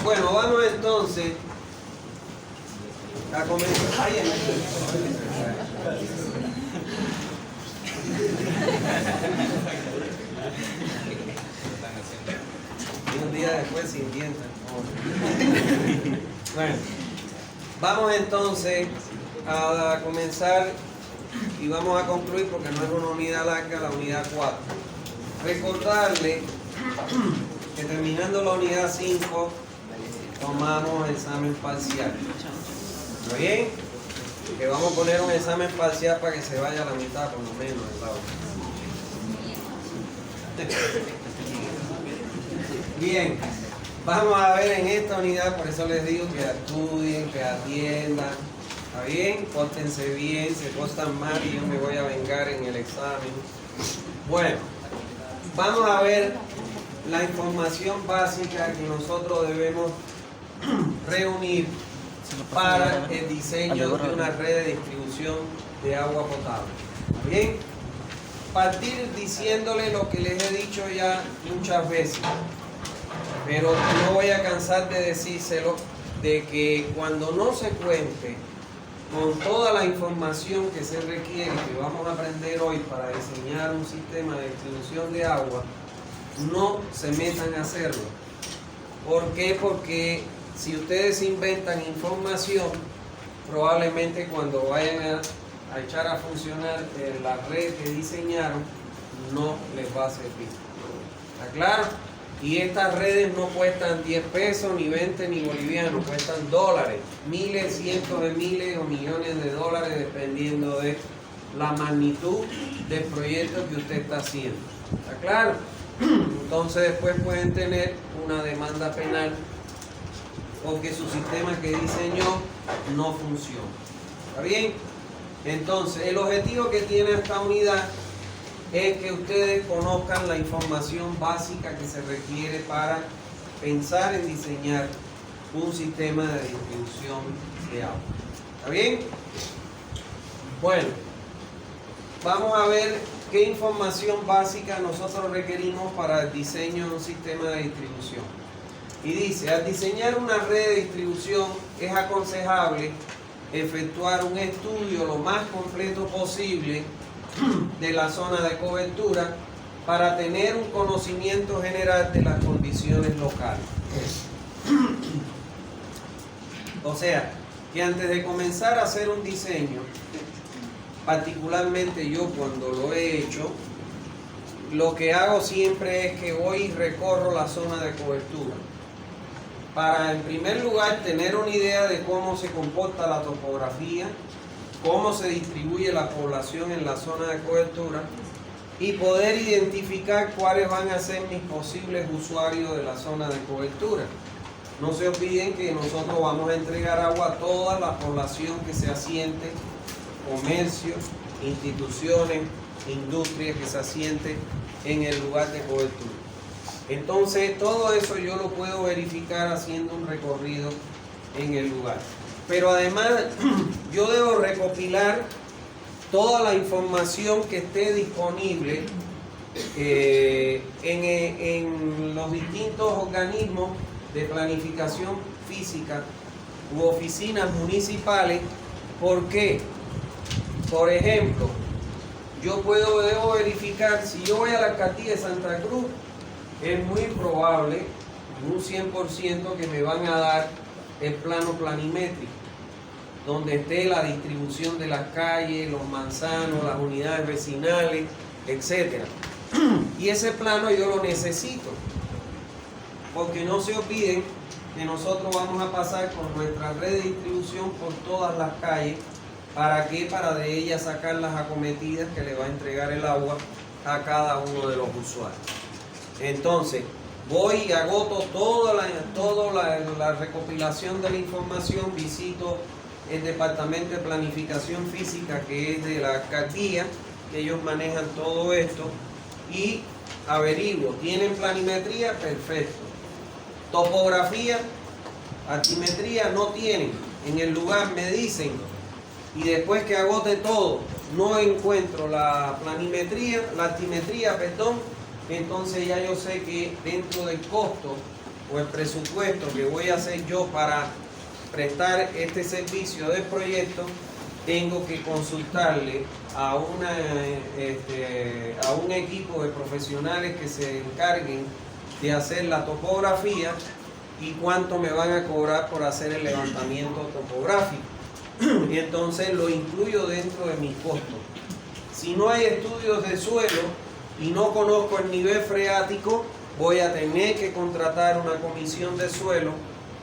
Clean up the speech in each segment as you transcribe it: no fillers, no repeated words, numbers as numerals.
Bueno, vamos entonces a comenzar. Ay, y un día después sin dientes. Bueno, vamos entonces a comenzar y vamos a concluir porque no es una unidad larga, la unidad 4. Recordarle que terminando la unidad 5 tomamos examen parcial. ¿Está bien? Que vamos a poner un examen parcial para que se vaya a la mitad por lo menos del lado. Bien, vamos a ver en esta unidad, por eso les digo que estudien, que atiendan. ¿Está bien? Pórtense bien, se portan mal y yo me voy a vengar en el examen. Bueno, vamos a ver la información básica que nosotros debemos reunir para el diseño de una red de distribución de agua potable. ¿Está bien? Partir diciéndole lo que les he dicho ya muchas veces, pero no voy a cansar de decírselo, de que cuando no se cuente con toda la información que se requiere, que vamos a aprender hoy para diseñar un sistema de distribución de agua, no se metan a hacerlo. ¿Por qué? Porque si ustedes inventan información, probablemente cuando vayan a echar a funcionar la red que diseñaron, no les va a servir. ¿Está claro? Y estas redes no cuestan 10 pesos, ni 20, ni bolivianos, cuestan dólares, miles, cientos de miles o millones de dólares, dependiendo de la magnitud del proyecto que usted está haciendo. ¿Está claro? Entonces después pueden tener una demanda penal porque su sistema que diseñó no funciona. ¿Está bien? Entonces, el objetivo que tiene esta unidad es que ustedes conozcan la información básica que se requiere para pensar en diseñar un sistema de distribución de agua. ¿Está bien? Bueno, vamos a ver qué información básica nosotros requerimos para el diseño de un sistema de distribución. Y dice, al diseñar una red de distribución es aconsejable efectuar un estudio lo más completo posible de la zona de cobertura para tener un conocimiento general de las condiciones locales. O sea, que antes de comenzar a hacer un diseño, particularmente yo cuando lo he hecho, lo que hago siempre es que voy y recorro la zona de cobertura para, en primer lugar, tener una idea de cómo se comporta la topografía, cómo se distribuye la población en la zona de cobertura y poder identificar cuáles van a ser mis posibles usuarios de la zona de cobertura. No se olviden que nosotros vamos a entregar agua a toda la población que se asiente, comercios, instituciones, industrias que se asienten en el lugar de cobertura. Entonces, todo eso yo lo puedo verificar haciendo un recorrido en el lugar. Pero además, yo debo recopilar toda la información que esté disponible en los distintos organismos de planificación física u oficinas municipales. ¿Por qué? Por ejemplo, debo verificar, si yo voy a la alcaldía de Santa Cruz, es muy probable, un 100%, que me van a dar el plano planimétrico, donde esté la distribución de las calles, los manzanos, las unidades vecinales, etc. Y ese plano yo lo necesito, porque no se olviden que nosotros vamos a pasar con nuestra red de distribución por todas las calles. ¿Para qué? Para de ellas sacar las acometidas que le va a entregar el agua a cada uno de los usuarios. Entonces, voy y agoto toda la recopilación de la información, visito el Departamento de Planificación Física, que es de la alcaldía, que ellos manejan todo esto, y averiguo, ¿tienen planimetría? Perfecto. Topografía, altimetría, no tienen. En el lugar me dicen, y después que agote todo, no encuentro la altimetría, entonces ya yo sé que dentro del costo o el presupuesto que voy a hacer yo para prestar este servicio de proyecto, tengo que consultarle a un equipo de profesionales que se encarguen de hacer la topografía y cuánto me van a cobrar por hacer el levantamiento topográfico. Y entonces lo incluyo dentro de mis costos. Si no hay estudios de suelo y no conozco el nivel freático, voy a tener que contratar una comisión de suelo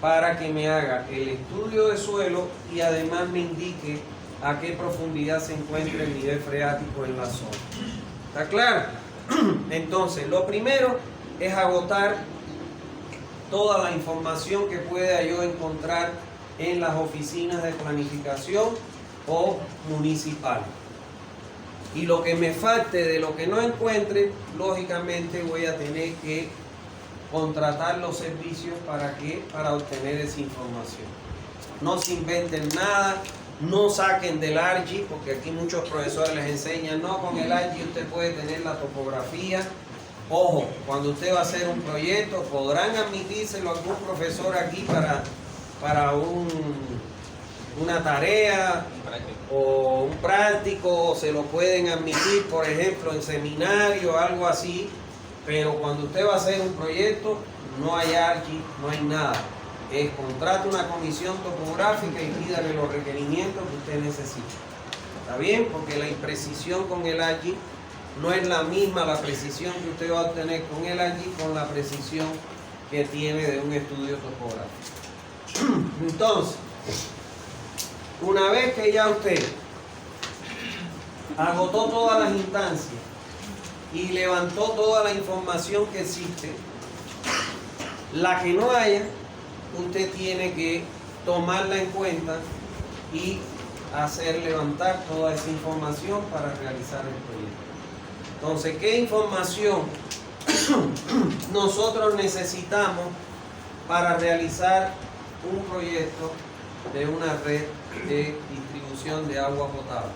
para que me haga el estudio de suelo y además me indique a qué profundidad se encuentra el nivel freático en la zona. ¿Está claro? Entonces, lo primero es agotar toda la información que pueda yo encontrar en las oficinas de planificación o municipales. Y lo que me falte de lo que no encuentre, lógicamente voy a tener que contratar los servicios para obtener esa información. No se inventen nada, no saquen del ARGI, porque aquí muchos profesores les enseñan, no, con el ARGI usted puede tener la topografía. Ojo, cuando usted va a hacer un proyecto, podrán admitírselo algún profesor aquí para una tarea o un práctico, o se lo pueden admitir, por ejemplo, en seminario o algo así, pero cuando usted va a hacer un proyecto, no hay ARGI, no hay nada. Contrate una comisión topográfica y pídale los requerimientos que usted necesita. ¿Está bien? Porque la imprecisión con el ARGI no es la misma la precisión que usted va a obtener con el ARGI con la precisión que tiene de un estudio topográfico. Entonces, una vez que ya usted agotó todas las instancias y levantó toda la información que existe, la que no haya, usted tiene que tomarla en cuenta y hacer levantar toda esa información para realizar el proyecto. Entonces, ¿qué información nosotros necesitamos para realizar un proyecto de una red de distribución de agua potable?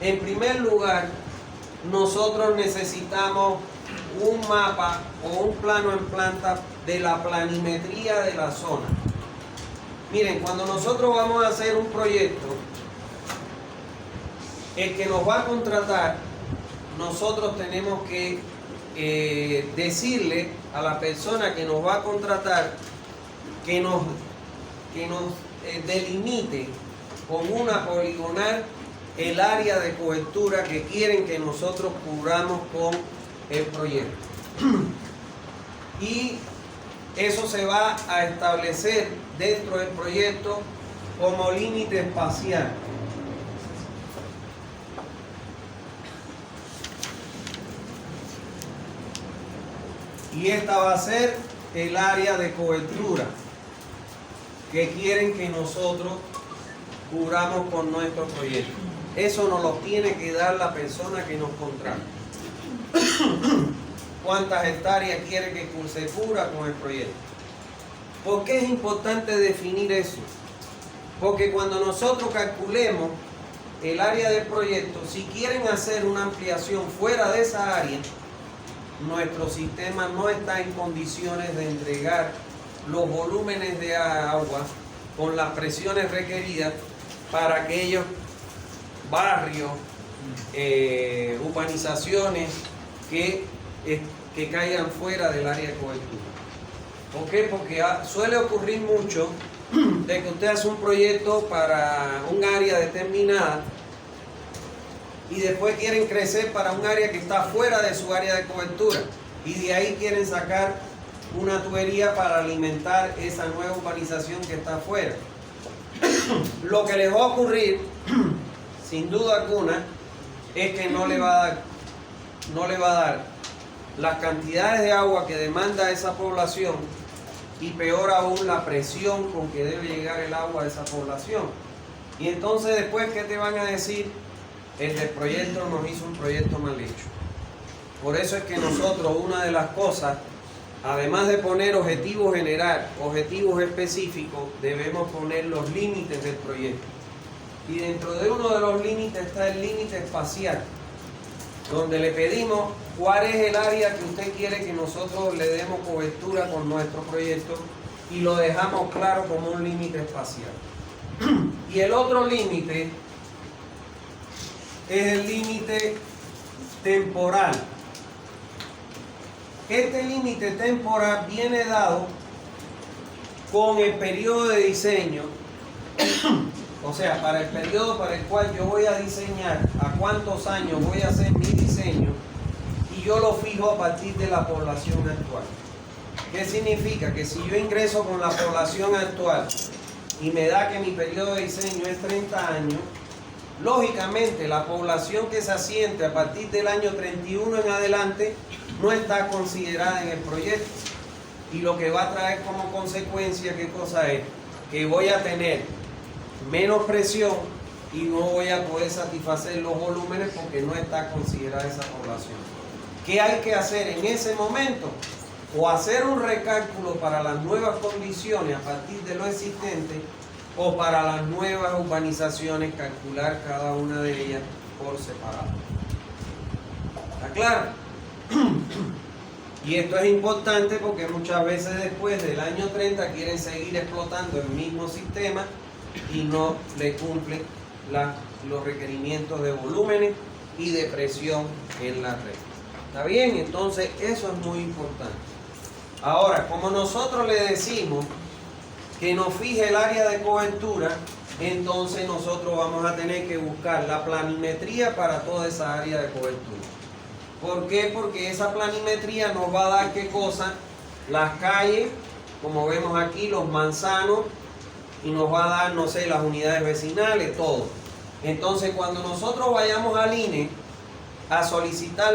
En primer lugar, nosotros necesitamos un mapa o un plano en planta de la planimetría de la zona. Miren, cuando nosotros vamos a hacer un proyecto, el que nos va a contratar, nosotros tenemos que decirle a la persona que nos va a contratar que nos delimite con una poligonal el área de cobertura que quieren que nosotros cubramos con el proyecto. Y eso se va a establecer dentro del proyecto como límite espacial. Y esta va a ser el área de cobertura que quieren que nosotros cubramos con nuestro proyecto. Eso nos lo tiene que dar la persona que nos contrata. ¿Cuántas hectáreas quiere que se cubra con el proyecto? ¿Por qué es importante definir eso? Porque cuando nosotros calculemos el área del proyecto, si quieren hacer una ampliación fuera de esa área, nuestro sistema no está en condiciones de entregar los volúmenes de agua con las presiones requeridas para aquellos barrios, urbanizaciones que caigan fuera del área de cobertura. ¿Por qué? Porque suele ocurrir mucho de que usted hace un proyecto para un área determinada y después quieren crecer para un área que está fuera de su área de cobertura y de ahí quieren sacar una tubería para alimentar esa nueva urbanización que está afuera. Lo que les va a ocurrir, sin duda alguna, es que no le va a dar las cantidades de agua que demanda esa población y peor aún la presión con que debe llegar el agua a esa población. Y entonces después, ¿qué te van a decir? El del proyecto nos hizo un proyecto mal hecho. Por eso es que nosotros, una de las cosas, además de poner objetivos general, objetivos específicos, debemos poner los límites del proyecto. Y dentro de uno de los límites está el límite espacial, donde le pedimos cuál es el área que usted quiere que nosotros le demos cobertura con nuestro proyecto y lo dejamos claro como un límite espacial. Y el otro límite es el límite temporal. Este límite temporal viene dado con el periodo de diseño, o sea, para el periodo para el cual yo voy a diseñar, a cuántos años voy a hacer mi diseño, y yo lo fijo a partir de la población actual. ¿Qué significa? Que si yo ingreso con la población actual y me da que mi periodo de diseño es 30 años, lógicamente la población que se asiente a partir del año 31 en adelante no está considerada en el proyecto. Y lo que va a traer como consecuencia, ¿qué cosa es? Que voy a tener menos presión y no voy a poder satisfacer los volúmenes porque no está considerada esa población. ¿Qué hay que hacer en ese momento? O hacer un recálculo para las nuevas condiciones a partir de lo existente, o para las nuevas urbanizaciones calcular cada una de ellas por separado. ¿Está claro? Y esto es importante porque muchas veces después del año 30 quieren seguir explotando el mismo sistema y no le cumplen los requerimientos de volúmenes y de presión en la red. ¿Está bien? Entonces eso es muy importante. Ahora, como nosotros le decimos que nos fije el área de cobertura, entonces nosotros vamos a tener que buscar la planimetría para toda esa área de cobertura. ¿Por qué? Porque esa planimetría nos va a dar ¿qué cosa? Las calles, como vemos aquí, los manzanos, y nos va a dar, no sé, las unidades vecinales, todo. Entonces, cuando nosotros vayamos al INE a solicitar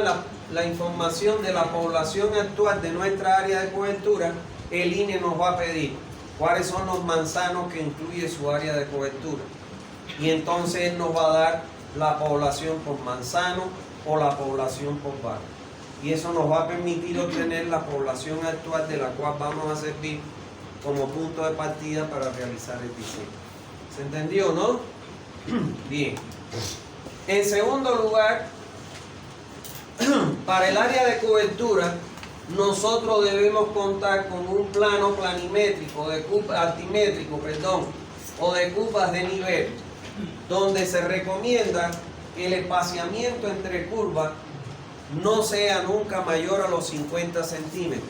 la información de la población actual de nuestra área de cobertura, el INE nos va a pedir cuáles son los manzanos que incluye su área de cobertura. Y entonces él nos va a dar la población por manzano o la población por barrio. Y eso nos va a permitir obtener la población actual de la cual vamos a servir como punto de partida para realizar el diseño. ¿Se entendió, no? Bien. En segundo lugar, para el área de cobertura, nosotros debemos contar con un plano planimétrico, altimétrico, o de curvas de nivel, donde se recomienda que el espaciamiento entre curvas no sea nunca mayor a los 50 centímetros,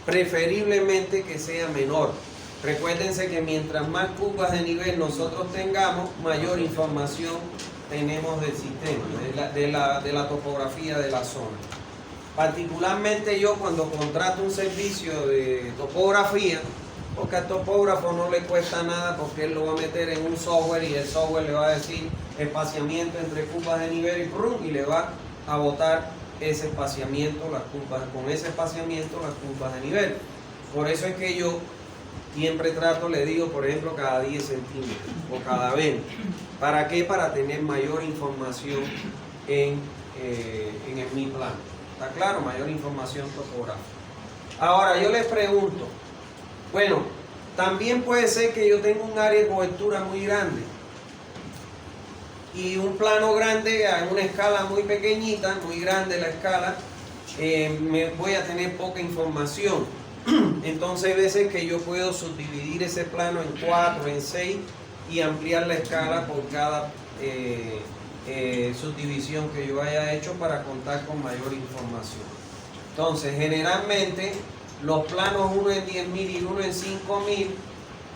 preferiblemente que sea menor. Recuérdense que mientras más curvas de nivel nosotros tengamos, mayor información tenemos del sistema, de la topografía de la zona. Particularmente yo cuando contrato un servicio de topografía, porque al topógrafo no le cuesta nada porque él lo va a meter en un software y el software le va a decir espaciamiento entre curvas de nivel y le va a botar ese espaciamiento, las curvas, con ese espaciamiento las curvas de nivel. Por eso es que yo siempre trato, le digo, por ejemplo, cada 10 centímetros o cada 20. ¿Para qué? Para tener mayor información en mi plano. ¿Está claro? Mayor información topográfica. Ahora, yo les pregunto, bueno, también puede ser que yo tenga un área de cobertura muy grande y un plano grande en una escala muy pequeñita, muy grande la escala, me voy a tener poca información. Entonces hay veces que yo puedo subdividir ese plano en 4, en 6 y ampliar la escala por cada subdivisión que yo haya hecho para contar con mayor información. Entonces generalmente los planos uno en 10.000 y uno en 5.000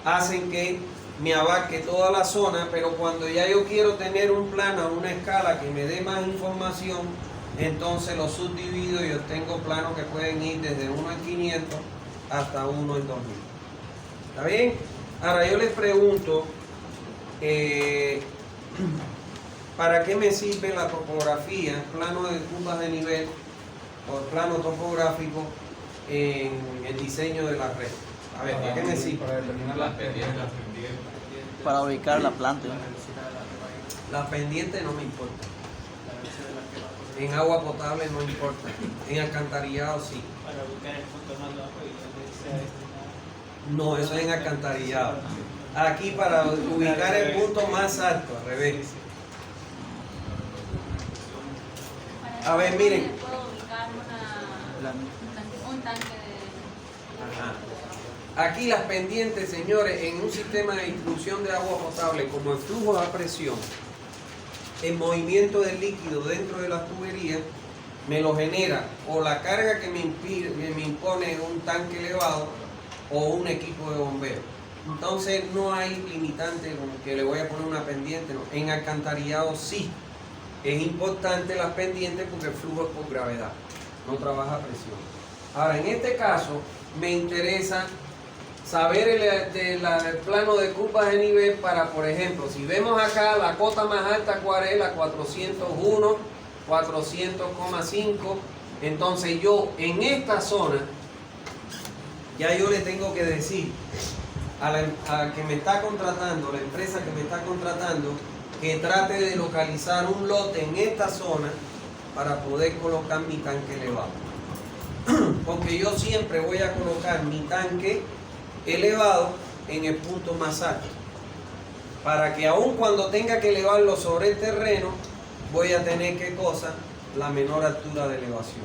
hacen que me abarque toda la zona, pero cuando ya yo quiero tener un plano a una escala que me dé más información, entonces lo subdivido y obtengo planos que pueden ir desde 1 en 500 hasta 1 en 2.000. ¿Está bien? Ahora yo les pregunto, ¿para qué me sirve la topografía, plano de curvas de nivel o plano topográfico en el diseño de la red? A ver, ¿para qué me sirve? Para determinar las pendientes. Para ubicar la planta. Las pendientes no me importa. En agua potable no importa. En alcantarillado sí. Para buscar el punto más bajo y donde sea No, eso es en alcantarillado. Aquí para ubicar el punto más alto, al revés. A ver, miren. ¿Puedo ubicar, por Un tanque de... Ajá. Aquí las pendientes, señores, en un sistema de distribución de agua potable, como el flujo a presión, el movimiento del líquido dentro de las tuberías me lo genera o la carga que me impone un tanque elevado o un equipo de bombeo. Entonces no hay limitante como que le voy a poner una pendiente, no. En alcantarillado sí. Es importante las pendientes porque el flujo es por gravedad, no trabaja a presión. Ahora, en este caso, me interesa saber el plano de curvas de nivel para, por ejemplo, si vemos acá la cota más alta, ¿cuál es? La 401, 400,5. Entonces yo, en esta zona, ya yo le tengo que decir a que me está contratando, la empresa que me está contratando, que trate de localizar un lote en esta zona para poder colocar mi tanque elevado. Porque yo siempre voy a colocar mi tanque elevado en el punto más alto, para que aun cuando tenga que elevarlo sobre el terreno, voy a tener que cosa la menor altura de elevación.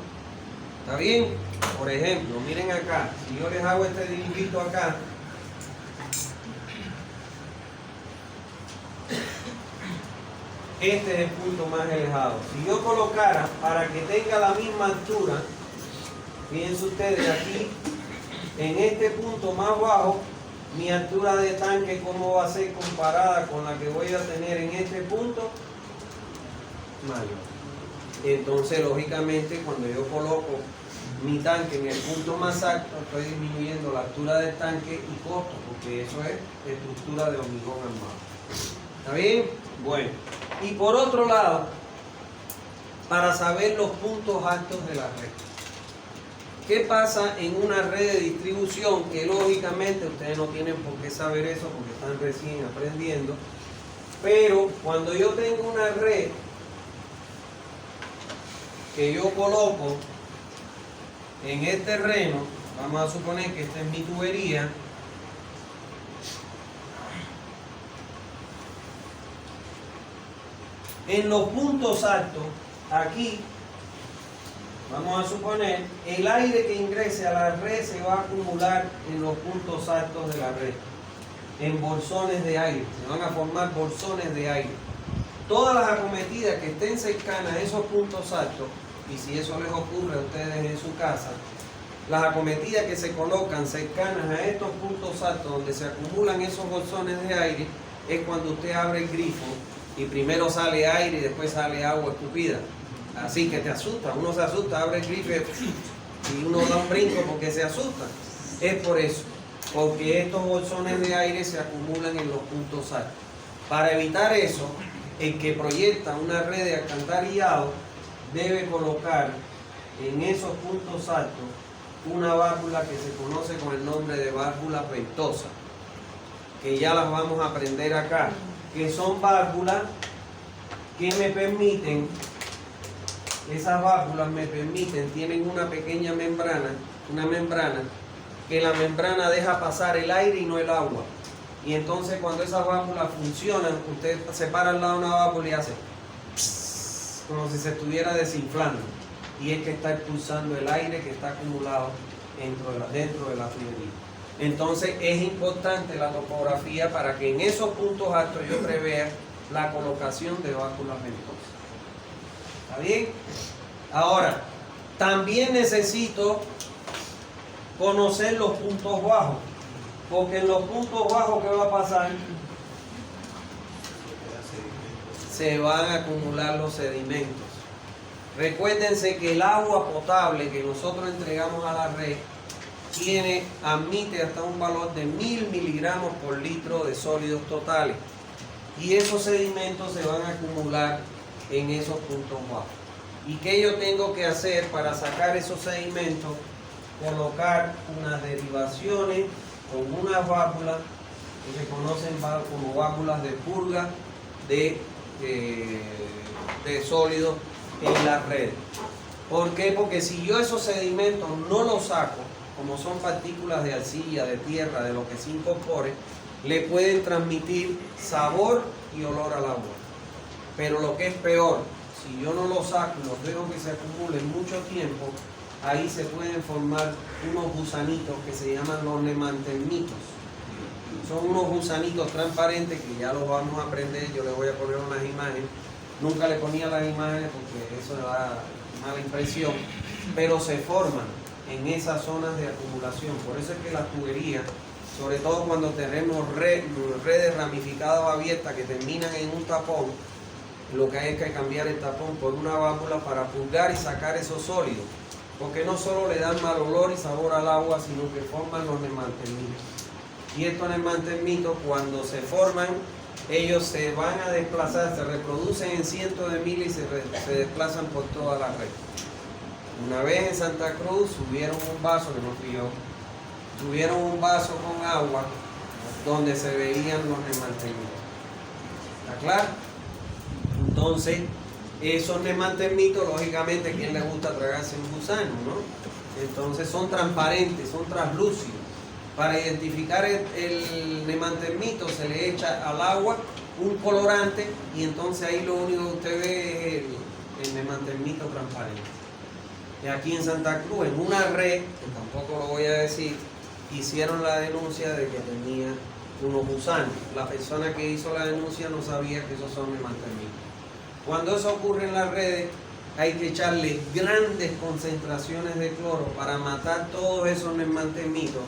¿Está bien? Por ejemplo, miren acá, si yo les hago este dibujito acá, este es el punto más elevado. Si yo colocara para que tenga la misma altura, fíjense ustedes aquí, en este punto más bajo, mi altura de tanque, ¿cómo va a ser comparada con la que voy a tener en este punto? Mayor. Entonces, lógicamente, cuando yo coloco mi tanque en el punto más alto, estoy disminuyendo la altura del tanque y costo, porque eso es estructura de hormigón armado. ¿Está bien? Bueno. Y por otro lado, para saber los puntos altos de la red. ¿Qué pasa en una red de distribución? Que lógicamente ustedes no tienen por qué saber eso porque están recién aprendiendo. Pero cuando yo tengo una red que yo coloco en el terreno, vamos a suponer que esta es mi tubería. En los puntos altos, aquí, vamos a suponer, el aire que ingrese a la red se va a acumular en los puntos altos de la red, en bolsones de aire, se van a formar bolsones de aire. Todas las acometidas que estén cercanas a esos puntos altos, y si eso les ocurre a ustedes en su casa, las acometidas que se colocan cercanas a estos puntos altos donde se acumulan esos bolsones de aire, es cuando usted abre el grifo y primero sale aire y después sale agua escupida. Así que te asusta, uno se asusta, abre el grifo y uno da un brinco porque se asusta. Es por eso, porque estos bolsones de aire se acumulan en los puntos altos. Para evitar eso, el que proyecta una red de alcantarillado debe colocar en esos puntos altos una válvula que se conoce con el nombre de válvula ventosa, que ya las vamos a aprender acá, que son válvulas que me permiten, esas válvulas me permiten, tienen una pequeña membrana, que la membrana deja pasar el aire y no el agua. Y entonces cuando esas válvulas funcionan, usted se para al lado de una válvula y hace como si se estuviera desinflando. Y es que está expulsando el aire que está acumulado dentro de la tubería. Entonces es importante la topografía para que en esos puntos altos yo prevea la colocación de válvulas ventosas. ¿Está bien? Ahora, también necesito conocer los puntos bajos, porque en los puntos bajos, ¿qué va a pasar? Se van a acumular los sedimentos. Recuérdense que el agua potable que nosotros entregamos a la red admite hasta un valor de 1000 miligramos por litro de sólidos totales. Y esos sedimentos se van a acumular en esos puntos bajos. ¿Y qué yo tengo que hacer para sacar esos sedimentos? Colocar unas derivaciones con unas válvulas que se conocen como válvulas de purga de sólidos en la red. ¿Por qué? Porque si yo esos sedimentos no los saco, como son partículas de arcilla, de tierra, de lo que se incorpore, le pueden transmitir sabor y olor al agua. Pero lo que es peor, si yo no los saco y los dejo que se acumulen mucho tiempo, ahí se pueden formar unos gusanitos que se llaman los nemantermitos. Son unos gusanitos transparentes que ya los vamos a aprender. Yo les voy a poner unas imágenes. Nunca le ponía las imágenes porque eso da mala impresión, pero se forman en esas zonas de acumulación. Por eso es que las tuberías, sobre todo cuando tenemos redes ramificadas o abiertas que terminan en un tapón, lo que hay es que cambiar el tapón por una válvula para purgar y sacar esos sólidos, porque no solo le dan mal olor y sabor al agua, sino que forman los nemantermitos. Y estos nemantermitos, cuando se forman, ellos se van a desplazar, se reproducen en cientos de miles y se desplazan por toda la red. Una vez en Santa Cruz subieron un vaso, que no fui yo, tuvieron un vaso con agua donde se veían los nemantermitos. ¿Está claro? Entonces, esos nemantermitos, lógicamente, ¿a quién le gusta tragarse un gusano, no? Entonces son transparentes, son translúcidos. Para identificar el nemantermito se le echa al agua un colorante y entonces ahí lo único que usted ve es el nemantermito transparente. Y aquí en Santa Cruz, en una red, que tampoco lo voy a decir, hicieron la denuncia de que tenía unos gusanos. La persona que hizo la denuncia no sabía que esos son nemantermitos. Cuando eso ocurre en las redes, hay que echarle grandes concentraciones de cloro para matar todos esos nemantermitos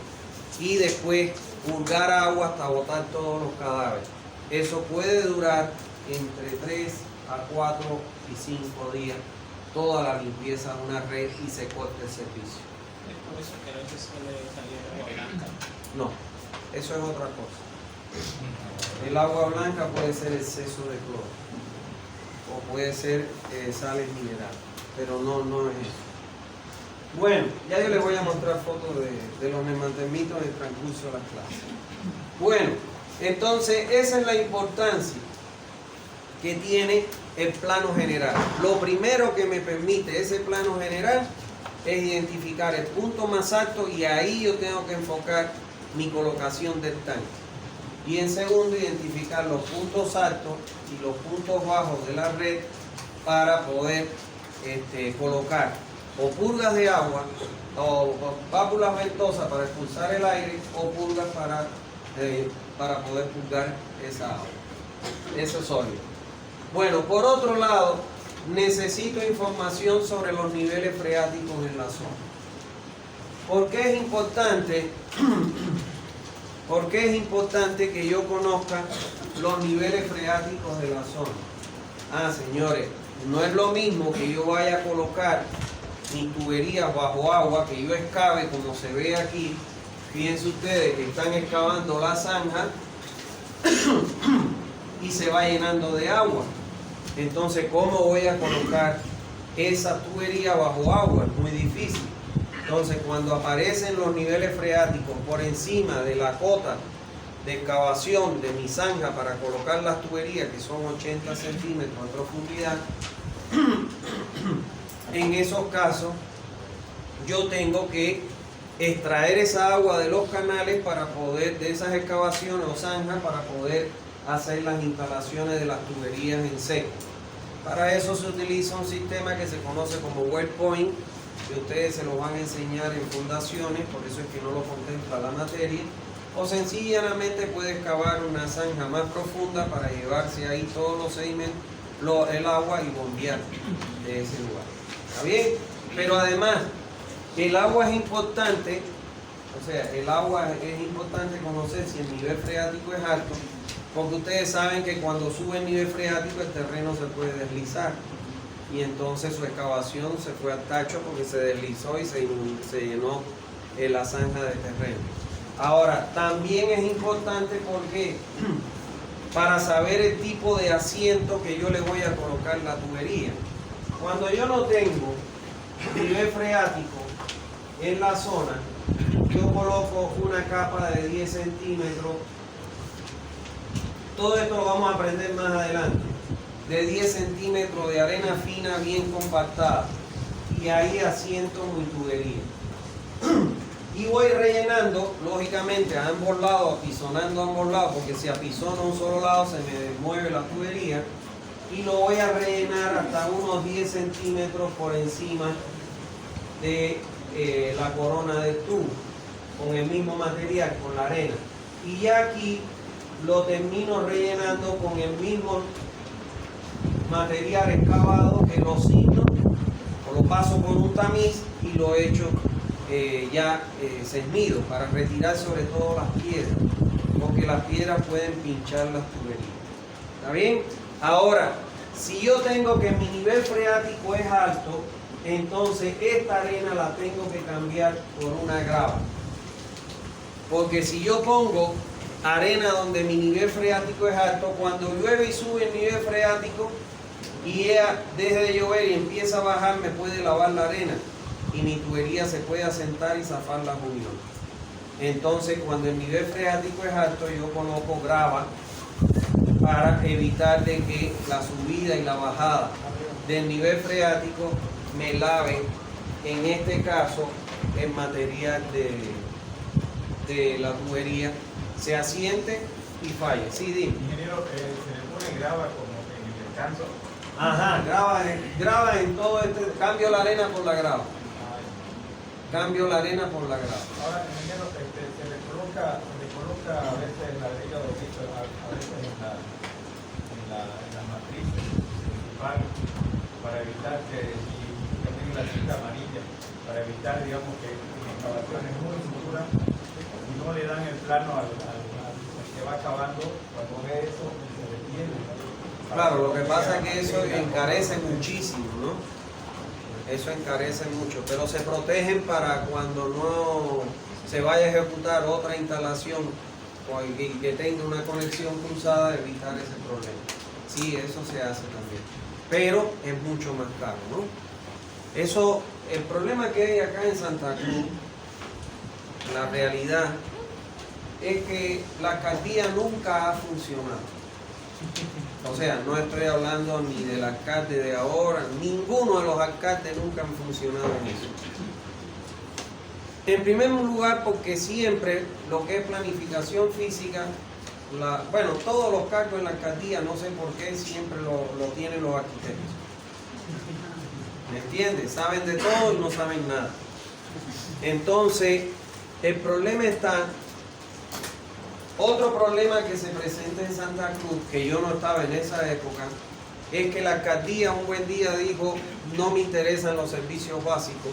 y después purgar agua hasta botar todos los cadáveres. Eso puede durar entre 3 a 4 y 5 días, toda la limpieza de una red y se corta el servicio. Es por eso que a veces suele salir agua blanca. No, eso es otra cosa. El agua blanca puede ser exceso de cloro o puede ser sales minerales, pero no es eso. Bueno, ya yo les voy a mostrar fotos de los nemantermitos en el transcurso de las clases. Bueno, entonces esa es la importancia que tiene el plano general. Lo primero que me permite ese plano general es identificar el punto más alto y ahí yo tengo que enfocar mi colocación del tanque. Y en segundo, identificar los puntos altos y los puntos bajos de la red para poder colocar o purgas de agua o válvulas ventosas para expulsar el aire o purgas para poder purgar esa agua, ese sólido. Bueno, por otro lado, necesito información sobre los niveles freáticos en la zona. ¿Por qué es importante? Porque es importante que yo conozca los niveles freáticos de la zona. Ah, señores, no es lo mismo que yo vaya a colocar mis tuberías bajo agua, que yo excave como se ve aquí. Fíjense ustedes que están excavando la zanja y se va llenando de agua. Entonces, ¿cómo voy a colocar esa tubería bajo agua? Es muy difícil. Entonces, cuando aparecen los niveles freáticos por encima de la cota de excavación de mi zanja para colocar las tuberías, que son 80 centímetros de profundidad, en esos casos yo tengo que extraer esa agua de los canales para poder, de esas excavaciones o zanjas, para poder hacer las instalaciones de las tuberías en seco. Para eso se utiliza un sistema que se conoce como well point, que ustedes se lo van a enseñar en fundaciones, por eso es que no lo contempla la materia, o sencillamente puede excavar una zanja más profunda para llevarse ahí todos los sedimentos, el agua y bombear de ese lugar. ¿Está bien? Pero además, el agua es importante, o sea, el agua es importante conocer si el nivel freático es alto, porque ustedes saben que cuando sube el nivel freático el terreno se puede deslizar. Y entonces su excavación se fue al tacho porque se deslizó y se llenó la zanja de terreno. Ahora, también es importante porque para saber el tipo de asiento que yo le voy a colocar la tubería. Cuando yo no tengo nivel freático en la zona, yo coloco una capa de 10 centímetros. Todo esto lo vamos a aprender más adelante. De 10 centímetros de arena fina bien compactada y ahí asiento mi tubería y voy rellenando lógicamente a ambos lados, apisonando a ambos lados, porque si apisono a un solo lado se me mueve la tubería, y lo voy a rellenar hasta unos 10 centímetros por encima de la corona de tubo con el mismo material, con la arena. Y ya aquí lo termino rellenando con el mismo material excavado que lo signo, o lo paso con un tamiz y lo echo ceñido para retirar sobre todo las piedras, porque las piedras pueden pinchar las tuberías. ¿Está bien? Ahora, si yo tengo que mi nivel freático es alto, entonces esta arena la tengo que cambiar por una grava. Porque si yo pongo arena donde mi nivel freático es alto, cuando llueve y sube el nivel freático y ella deje de llover y empieza a bajar, me puede lavar la arena y mi tubería se puede asentar y zafar las uniones. Entonces, cuando el nivel freático es alto, yo coloco grava para evitar de que la subida y la bajada del nivel freático me lave, en este caso, el material de la tubería, se asiente y falle. Sí, dime. Ingeniero, se le pone grava como en el descanso. Ajá, grava en todo este, cambio la arena por la grava. Cambio la arena por la grava. Ahora, ingeniero, se le coloca a veces ladrillo visto, a veces en las matrices principales, para evitar que, si tiene la cinta amarilla, para evitar, digamos, que en excavaciones muy duras no le dan el plano al que va acabando, cuando ve eso se detiene. Claro, lo que pasa es que eso encarece muchísimo, ¿no? Eso encarece mucho, pero se protegen para cuando no se vaya a ejecutar otra instalación y que tenga una conexión cruzada, evitar ese problema. Sí, eso se hace también, pero es mucho más caro, ¿no? Eso, el problema que hay acá en Santa Cruz, la realidad es que la alcaldía nunca ha funcionado. O sea, no estoy hablando ni del alcalde de ahora, ninguno de los alcaldes nunca han funcionado en eso. En primer lugar, porque siempre lo que es planificación física, bueno, todos los cargos en la alcaldía, no sé por qué, siempre lo tienen los arquitectos. ¿Me entiendes? Saben de todo y no saben nada. Entonces, el problema está. Otro problema que se presenta en Santa Cruz, que yo no estaba en esa época, es que la alcaldía un buen día dijo, no me interesan los servicios básicos.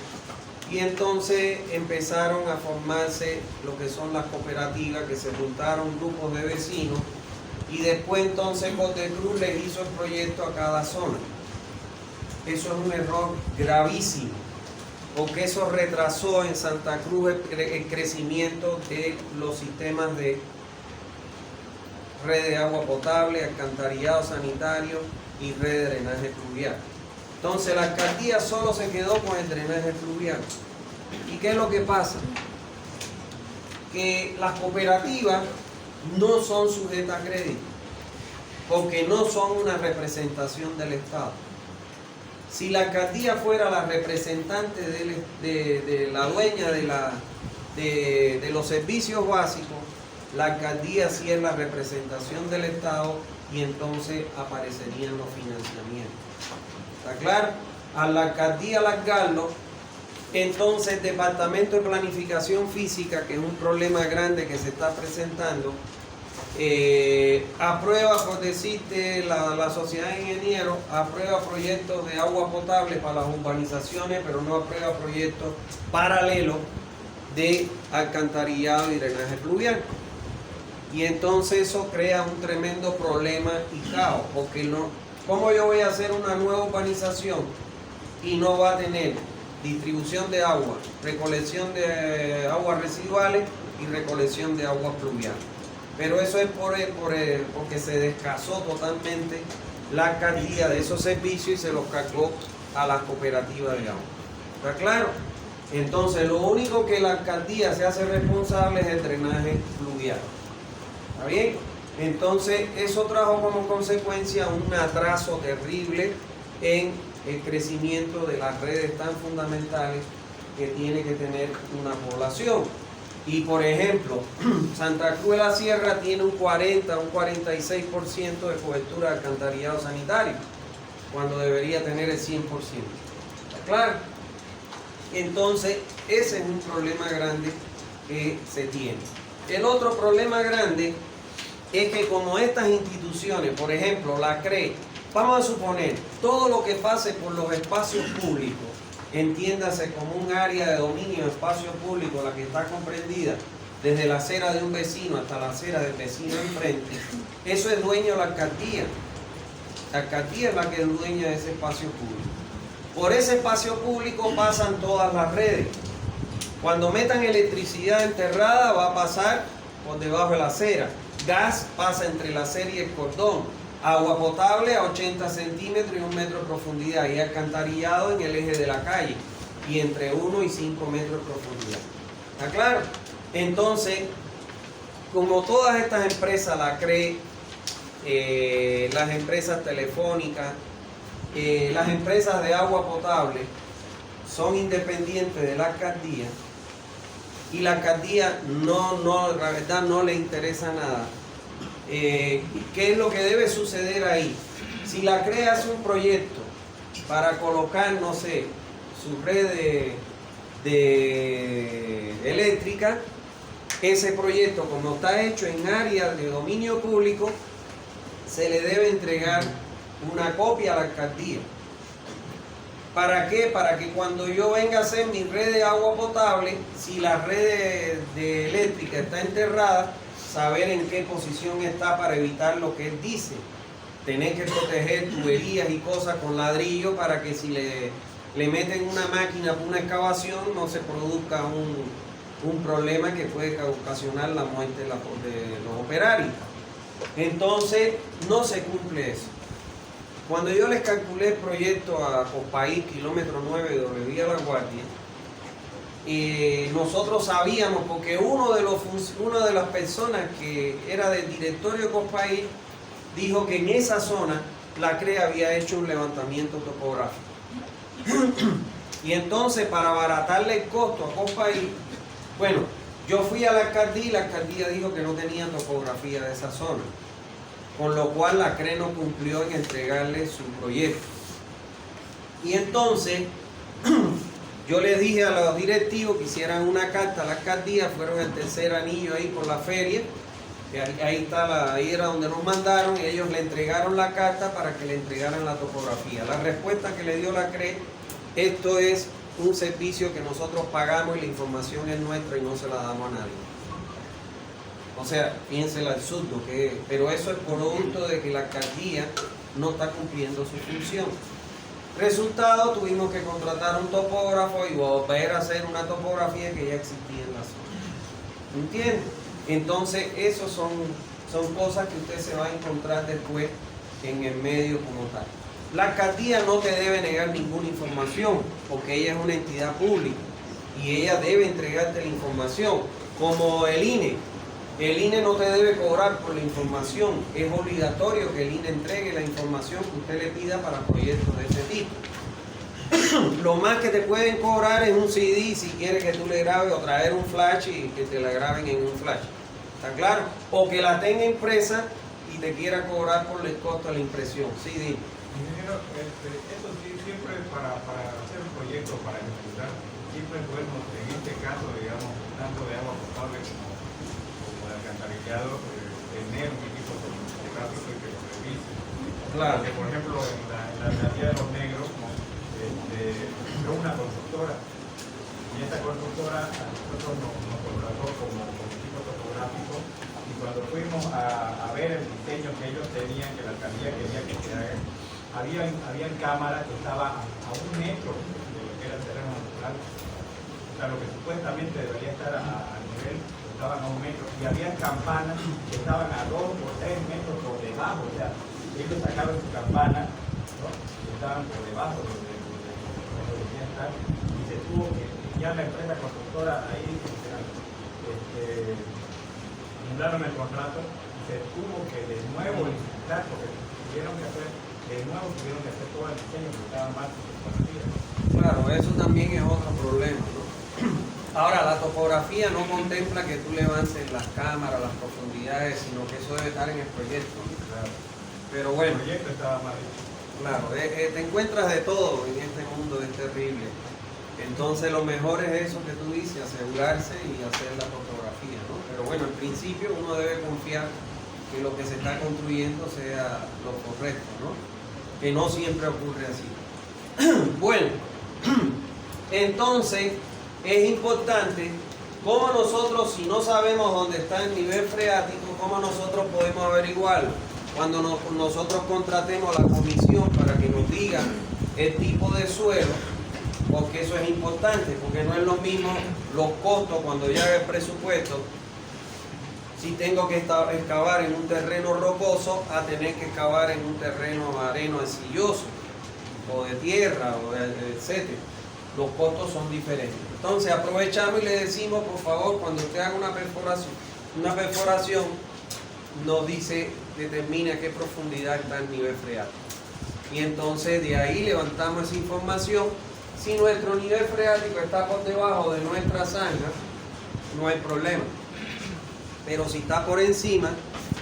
Y entonces empezaron a formarse lo que son las cooperativas, que se juntaron grupos de vecinos, y después entonces Cotecruz les hizo el proyecto a cada zona. Eso es un error gravísimo, porque eso retrasó en Santa Cruz el crecimiento de los sistemas de red de agua potable, alcantarillado sanitario y red de drenaje fluvial. Entonces la alcaldía solo se quedó con el drenaje fluvial. ¿Y qué es lo que pasa? Que las cooperativas no son sujetas a crédito, porque no son una representación del Estado. Si la alcaldía fuera la representante de la dueña de los servicios básicos, la alcaldía sí es la representación del Estado y entonces aparecerían los financiamientos. ¿Está claro? A la alcaldía largarlo, entonces el Departamento de Planificación Física, que es un problema grande que se está presentando, aprueba, por decirte, la Sociedad de Ingenieros aprueba proyectos de agua potable para las urbanizaciones, pero no aprueba proyectos paralelos de alcantarillado y drenaje fluvial. Y entonces eso crea un tremendo problema y caos, porque ¿cómo yo voy a hacer una nueva urbanización y no va a tener distribución de agua, recolección de aguas residuales y recolección de aguas pluviales? Pero eso es porque se descasó totalmente la alcaldía de esos servicios y se los cargó a las cooperativas de agua. ¿Está claro? Entonces lo único que la alcaldía se hace responsable es el drenaje fluvial. ¿Está bien? Entonces eso trajo como consecuencia un atraso terrible en el crecimiento de las redes tan fundamentales que tiene que tener una población. Y por ejemplo, Santa Cruz de la Sierra tiene un 40, un 46% de cobertura de alcantarillado sanitario, cuando debería tener el 100%. ¿Está claro? Entonces, ese es un problema grande que se tiene. El otro problema grande es que como estas instituciones, por ejemplo, la CRE, vamos a suponer, todo lo que pase por los espacios públicos, entiéndase como un área de dominio de espacio público, la que está comprendida desde la acera de un vecino hasta la acera del vecino enfrente, eso es dueño de la alcaldía. La alcaldía es la que es dueña de ese espacio público. Por ese espacio público pasan todas las redes. Cuando metan electricidad enterrada va a pasar por debajo de la acera. Gas pasa entre la acera y el cordón. Agua potable a 80 centímetros y 1 metro de profundidad. Y alcantarillado en el eje de la calle. Y entre 1 y 5 metros de profundidad. ¿Está claro? Entonces, como todas estas empresas, la CRE, las empresas telefónicas, las empresas de agua potable, son independientes de la alcaldía, y la alcaldía la verdad no le interesa nada. ¿Qué es lo que debe suceder ahí? Si la CRE hace un proyecto para colocar, no sé, su red de eléctrica, ese proyecto, como está hecho en áreas de dominio público, se le debe entregar una copia a la alcaldía. ¿Para qué? Para que cuando yo venga a hacer mi red de agua potable, si la red de eléctrica está enterrada, saber en qué posición está para evitar lo que él dice. Tener que proteger tuberías y cosas con ladrillo para que si le meten una máquina por una excavación no se produzca un problema que puede ocasionar la muerte de los operarios. Entonces, no se cumple eso. Cuando yo les calculé el proyecto a Cospaís, kilómetro 9 de Doble La Guardia, nosotros sabíamos, porque una de las personas que era del directorio de Cospaís dijo que en esa zona la CRE había hecho un levantamiento topográfico. Y entonces, para abaratarle el costo a Cospaís, bueno, yo fui a la alcaldía y la alcaldía dijo que no tenía topografía de esa zona, con lo cual la CRE no cumplió en entregarle su proyecto. Y entonces yo les dije a los directivos que hicieran una carta a la alcaldía, fueron al tercer anillo ahí por la feria, que ahí era donde nos mandaron, y ellos le entregaron la carta para que le entregaran la topografía. La respuesta que le dio la CRE: esto es un servicio que nosotros pagamos y la información es nuestra y no se la damos a nadie. O sea, piense el absurdo que es, pero eso es producto de que la alcaldía no está cumpliendo su función. Resultado, tuvimos que contratar un topógrafo y volver a hacer una topografía que ya existía en la zona. ¿Entiende? Entonces, eso son cosas que usted se va a encontrar después en el medio como tal. La alcaldía no te debe negar ninguna información, porque ella es una entidad pública y ella debe entregarte la información, como el INE. El INE no te debe cobrar por la información, es obligatorio que el INE entregue la información que usted le pida para proyectos de ese tipo. Lo más que te pueden cobrar es un CD si quieres que tú le grabes, o traer un flash y que te la graben en un flash. ¿Está claro? O que la tenga impresa y te quiera cobrar por el costo de la impresión. Sí, dime. Ingeniero, eso sí, siempre para hacer un proyecto, para ejecutar, siempre es bueno, en este caso, digamos, tanto de agua potable como de alcantarillado, tener un equipo topográfico y que lo revise. Claro. Porque, por ejemplo, en la alcaldía de Los Negros, fue una constructora, y esta constructora a nosotros nos contrató como equipo topográfico, y cuando fuimos a ver el diseño que ellos tenían, que la alcaldía quería que se haga, habían cámaras que estaban a 1 metro de lo que era el terreno natural. O sea, lo que supuestamente debería estar a nivel, estaban a 1 metro. Y había campanas que estaban a 2 o 3 metros por debajo. O sea, ellos sacaron su campana, ¿no? Y estaban por debajo de donde debían estar. Y se tuvo que, ya la empresa constructora ahí, anularon el contrato y se tuvo que de nuevo licitar, porque tuvieron que hacer todo el diseño que estaba mal construido. Claro, eso también es otro problema, ¿no? Ahora, la topografía no contempla que tú le avances las cámaras, las profundidades, sino que eso debe estar en el proyecto. Claro. Pero bueno, El proyecto estaba mal hecho. claro, te encuentras de todo en este mundo, es terrible. Entonces lo mejor es eso que tú dices, asegurarse y hacer la fotografía, ¿no? Pero bueno, en principio uno debe confiar que lo que se está construyendo sea lo correcto, ¿no? Que no siempre ocurre así. Bueno, entonces es importante cómo nosotros, si no sabemos dónde está el nivel freático, cómo nosotros podemos averiguarlo. Cuando nosotros contratemos la comisión para que nos diga el tipo de suelo, porque eso es importante, porque no es lo mismo los costos cuando ya el presupuesto, si tengo que excavar en un terreno rocoso a tener que excavar en un terreno arenosilloso o de tierra o etcétera. Los costos son diferentes. Entonces aprovechamos y le decimos, por favor, cuando usted haga una perforación nos dice, determine a qué profundidad está el nivel freático. Y entonces de ahí levantamos esa información. Si nuestro nivel freático está por debajo de nuestra zanja, no hay problema. Pero si está por encima,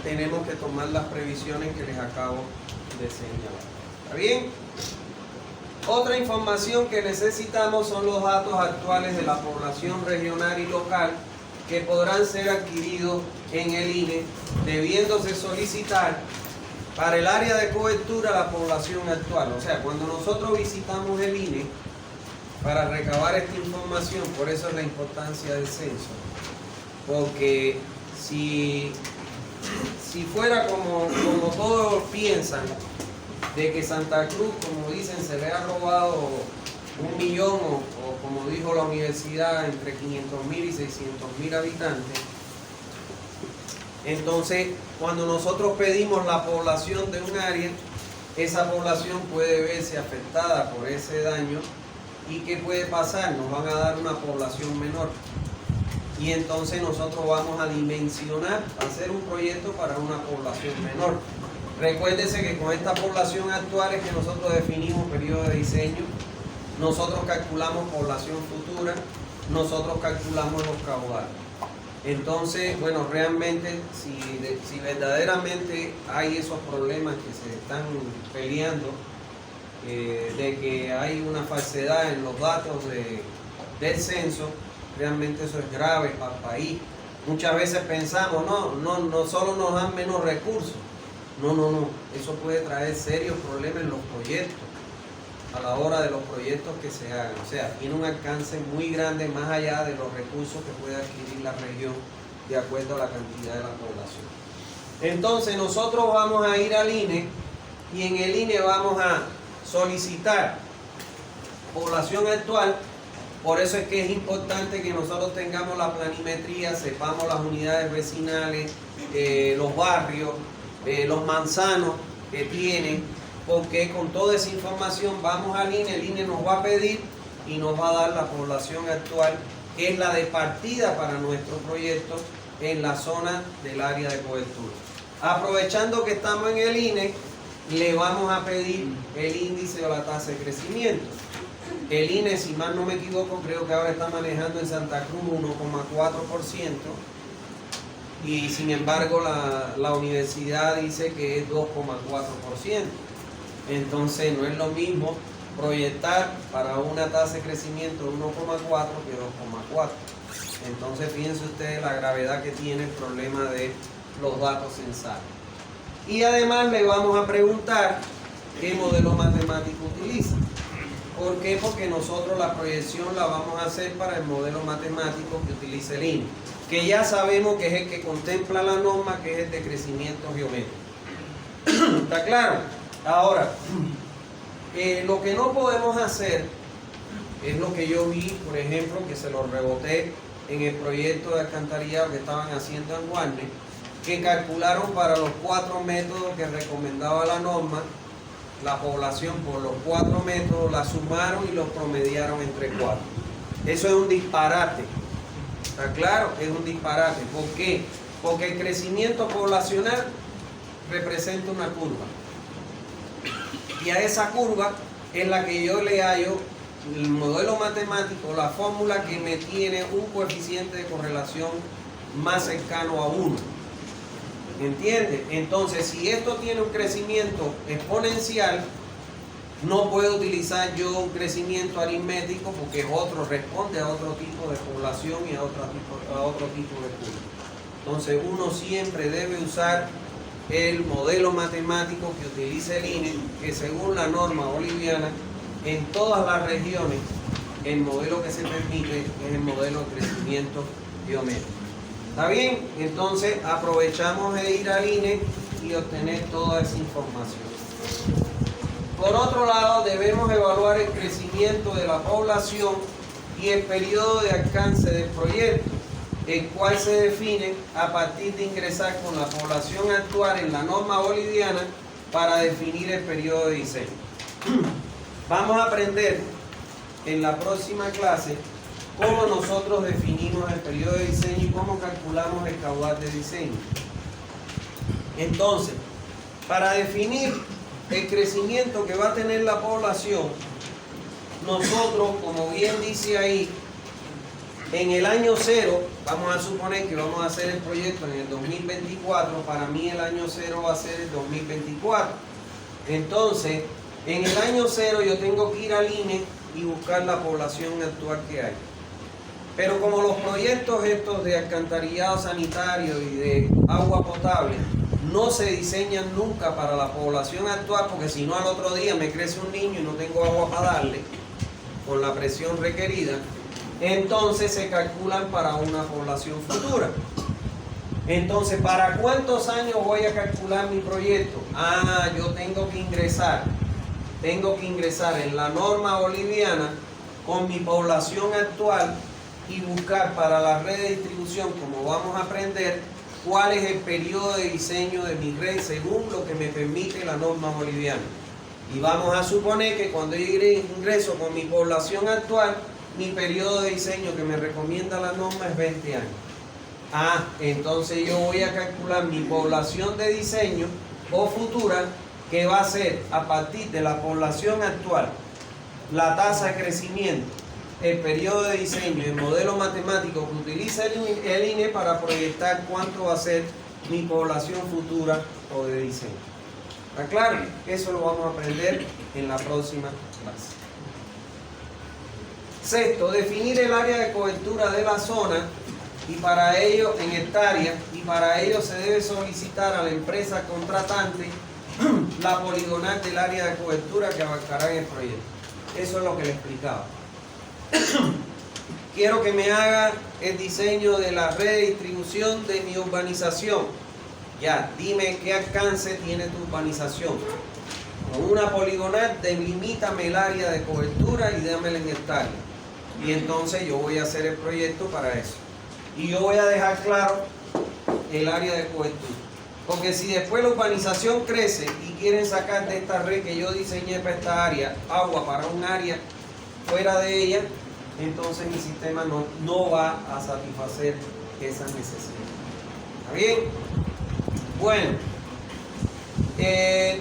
tenemos que tomar las previsiones que les acabo de señalar. ¿Está bien? Otra información que necesitamos son los datos actuales de la población regional y local que podrán ser adquiridos en el INE, debiéndose solicitar para el área de cobertura la población actual. O sea, cuando nosotros visitamos el INE para recabar esta información, por eso es la importancia del censo, porque si fuera como todos piensan, de que Santa Cruz, como dicen, se le ha robado 1 millón o como dijo la universidad, entre 500.000 y 600.000 habitantes, entonces cuando nosotros pedimos la población de un área, esa población puede verse afectada por ese daño. ¿Y qué puede pasar? Nos van a dar una población menor. Y entonces nosotros vamos a dimensionar, hacer un proyecto para una población menor. Recuérdese que con esta población actual es que nosotros definimos periodo de diseño, nosotros calculamos población futura, nosotros calculamos los caudales. Entonces, bueno, realmente, si verdaderamente hay esos problemas que se están peleando, de que hay una falsedad en los datos del censo, realmente eso es grave para el país. Muchas veces pensamos, no solo nos dan menos recursos, no, eso puede traer serios problemas en los proyectos, a la hora de los proyectos que se hagan. O sea, tiene un alcance muy grande más allá de los recursos que puede adquirir la región de acuerdo a la cantidad de la población. Entonces nosotros vamos a ir al INE y en el INE vamos a solicitar población actual. Por eso es que es importante que nosotros tengamos la planimetría, sepamos las unidades vecinales, los barrios, los manzanos que tienen, porque con toda esa información vamos al INE, el INE nos va a pedir y nos va a dar la población actual, que es la de partida para nuestro proyecto en la zona del área de cobertura. Aprovechando que estamos en el INE, le vamos a pedir el índice o la tasa de crecimiento. El INE, si mal no me equivoco, creo que ahora está manejando en Santa Cruz 1,4%. Y sin embargo la universidad dice que es 2,4%. Entonces no es lo mismo proyectar para una tasa de crecimiento de 1,4 que 2,4. Entonces fíjense ustedes la gravedad que tiene el problema de los datos censales. Y además le vamos a preguntar qué modelo matemático utiliza. ¿Por qué? Porque nosotros la proyección la vamos a hacer para el modelo matemático que utiliza el INE, que ya sabemos que es el que contempla la norma, que es el de crecimiento geométrico. ¿Está claro? Ahora, lo que no podemos hacer es lo que yo vi, por ejemplo, que se lo reboté en el proyecto de alcantarillado que estaban haciendo en Guarne, que calcularon para los 4 métodos que recomendaba la norma, la población por los 4 métodos, la sumaron y los promediaron entre 4. Eso es un disparate. ¿Está claro? Es un disparate. ¿Por qué? Porque el crecimiento poblacional representa una curva. Y a esa curva es la que yo le hallo el modelo matemático, la fórmula que me tiene un coeficiente de correlación más cercano a 1. ¿Entiende? Entonces, si esto tiene un crecimiento exponencial, No puedo utilizar yo un crecimiento aritmético porque responde a otro tipo de población y a otro tipo de curva. Entonces uno siempre debe usar el modelo matemático que utiliza el INE, que según la norma boliviana, en todas las regiones, el modelo que se permite es el modelo de crecimiento geométrico. ¿Está bien? Entonces aprovechamos de ir al INE y obtener toda esa información. Por otro lado, debemos evaluar el crecimiento de la población y el periodo de alcance del proyecto, el cual se define a partir de ingresar con la población actual en la norma boliviana para definir el periodo de diseño. Vamos a aprender en la próxima clase cómo nosotros definimos el periodo de diseño y cómo calculamos el caudal de diseño. Entonces, para definir el crecimiento que va a tener la población, nosotros, como bien dice ahí, en el año 0, vamos a suponer que vamos a hacer el proyecto en el 2024, para mí el año 0 va a ser el 2024. Entonces, en el año 0 yo tengo que ir al INE y buscar la población actual que hay. Pero como los proyectos estos de alcantarillado sanitario y de agua potable no se diseñan nunca para la población actual, porque si no al otro día me crece un niño y no tengo agua para darle con la presión requerida, entonces se calculan para una población futura. Entonces, ¿para cuántos años voy a calcular mi proyecto? Yo tengo que ingresar en la norma boliviana con mi población actual y buscar para la red de distribución, como vamos a aprender, cuál es el periodo de diseño de mi red según lo que me permite la norma boliviana. Y vamos a suponer que cuando yo ingreso con mi población actual, mi periodo de diseño que me recomienda la norma es 20 años. Entonces yo voy a calcular mi población de diseño o futura, que va a ser a partir de la población actual, la tasa de crecimiento, el periodo de diseño, el modelo matemático que utiliza el INE para proyectar cuánto va a ser mi población futura o de diseño. ¿Está claro? Eso lo vamos a aprender en la próxima clase. Sexto, definir el área de cobertura de la zona y para ello en hectáreas, y para ello se debe solicitar a la empresa contratante la poligonal del área de cobertura que abarcará en el proyecto. Eso es lo que le explicaba. Quiero que me haga el diseño de la red de distribución de mi urbanización. Ya, dime qué alcance tiene tu urbanización. Con una poligonal, delimítame el área de cobertura y dámela en hectáreas. Y entonces yo voy a hacer el proyecto para eso. Y yo voy a dejar claro el área de cobertura. Porque si después la urbanización crece y quieren sacar de esta red que yo diseñé para esta área, agua para un área fuera de ella, entonces mi sistema no va a satisfacer esa necesidad. ¿Está bien? Bueno,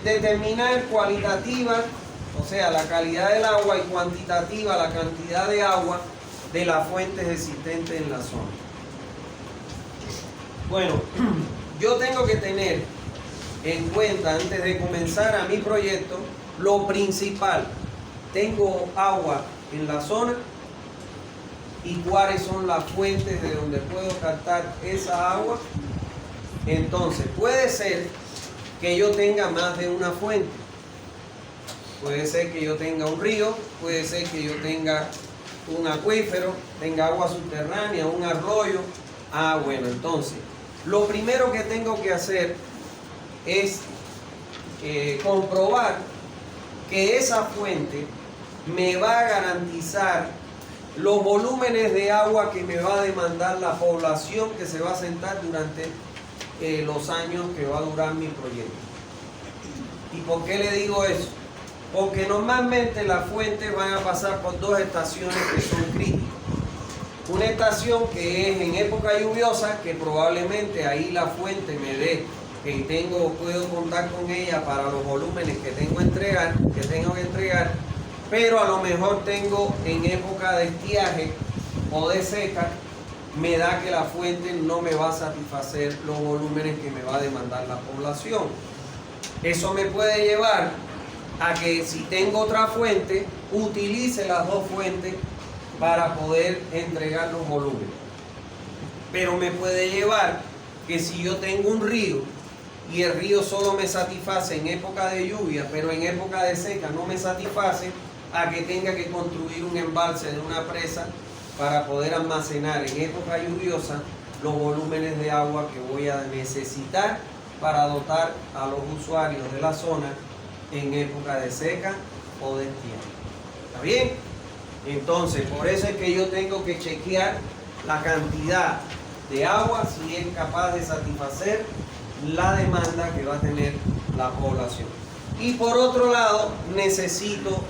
determinar cualitativa, o sea, la calidad del agua, y cuantitativa, la cantidad de agua de las fuentes existentes en la zona. Bueno, yo tengo que tener en cuenta, antes de comenzar a mi proyecto, lo principal. Tengo agua en la zona y cuáles son las fuentes de donde puedo captar esa agua. Entonces, puede ser que yo tenga más de una fuente. Puede ser que yo tenga un río, puede ser que yo tenga un acuífero, tenga agua subterránea, un arroyo. Bueno, entonces, lo primero que tengo que hacer es comprobar que esa fuente me va a garantizar los volúmenes de agua que me va a demandar la población que se va a sentar durante los años que va a durar mi proyecto. ¿Y por qué le digo eso? Porque normalmente las fuentes van a pasar por dos estaciones que son críticas. Una estación que es en época lluviosa, que probablemente ahí la fuente me dé, que puedo contar con ella para los volúmenes que tengo que entregar, pero a lo mejor tengo en época de estiaje o de seca, me da que la fuente no me va a satisfacer los volúmenes que me va a demandar la población. Eso me puede llevar a que si tengo otra fuente, utilice las dos fuentes para poder entregar los volúmenes. Pero me puede llevar que si yo tengo un río y el río solo me satisface en época de lluvia, pero en época de seca no me satisface, a que tenga que construir un embalse de una presa para poder almacenar en época lluviosa los volúmenes de agua que voy a necesitar para dotar a los usuarios de la zona en época de seca o de estiaje. ¿Está bien? Entonces, por eso es que yo tengo que chequear la cantidad de agua si es capaz de satisfacer la demanda que va a tener la población. Y por otro lado, necesito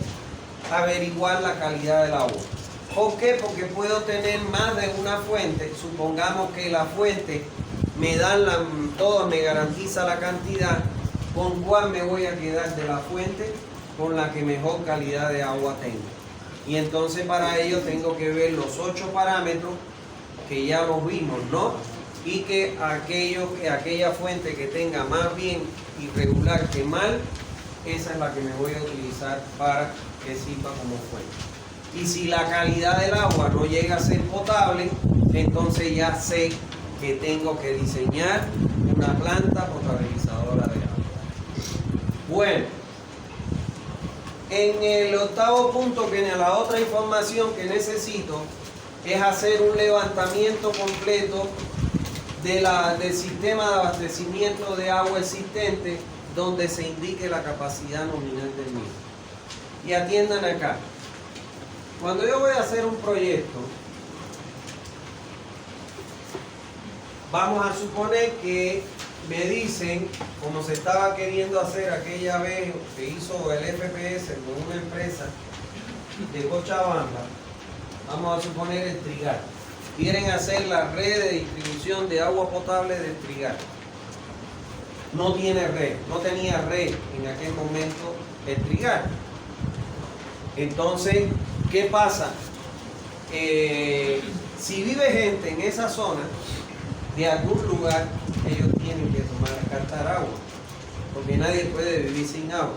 averiguar la calidad del agua. ¿Por qué? Porque puedo tener más de una fuente. Supongamos que la fuente me me garantiza la cantidad. ¿Con cuál me voy a quedar de la fuente? Con la que mejor calidad de agua tengo. Y entonces para ello tengo que ver los 8 parámetros que ya los vimos, ¿no? Y que aquella fuente que tenga más bien irregular que mal, esa es la que me voy a utilizar para que sirva como fuente. Y si la calidad del agua no llega a ser potable, entonces ya sé que tengo que diseñar una planta potabilizadora de agua. Bueno, en el octavo punto, que en la otra información que necesito es hacer un levantamiento completo del sistema de abastecimiento de agua existente, donde se indique la capacidad nominal del mismo. Y atiendan acá. Cuando yo voy a hacer un proyecto, vamos a suponer que me dicen, como se estaba queriendo hacer aquella vez que hizo el FPS con una empresa de Cochabamba, vamos a suponer el Trigal. Quieren hacer la red de distribución de agua potable del Trigal. No tiene red, no tenía red en aquel momento el Trigal. Entonces, ¿qué pasa? Si vive gente en esa zona, de algún lugar, ellos tienen que captar agua, porque nadie puede vivir sin agua.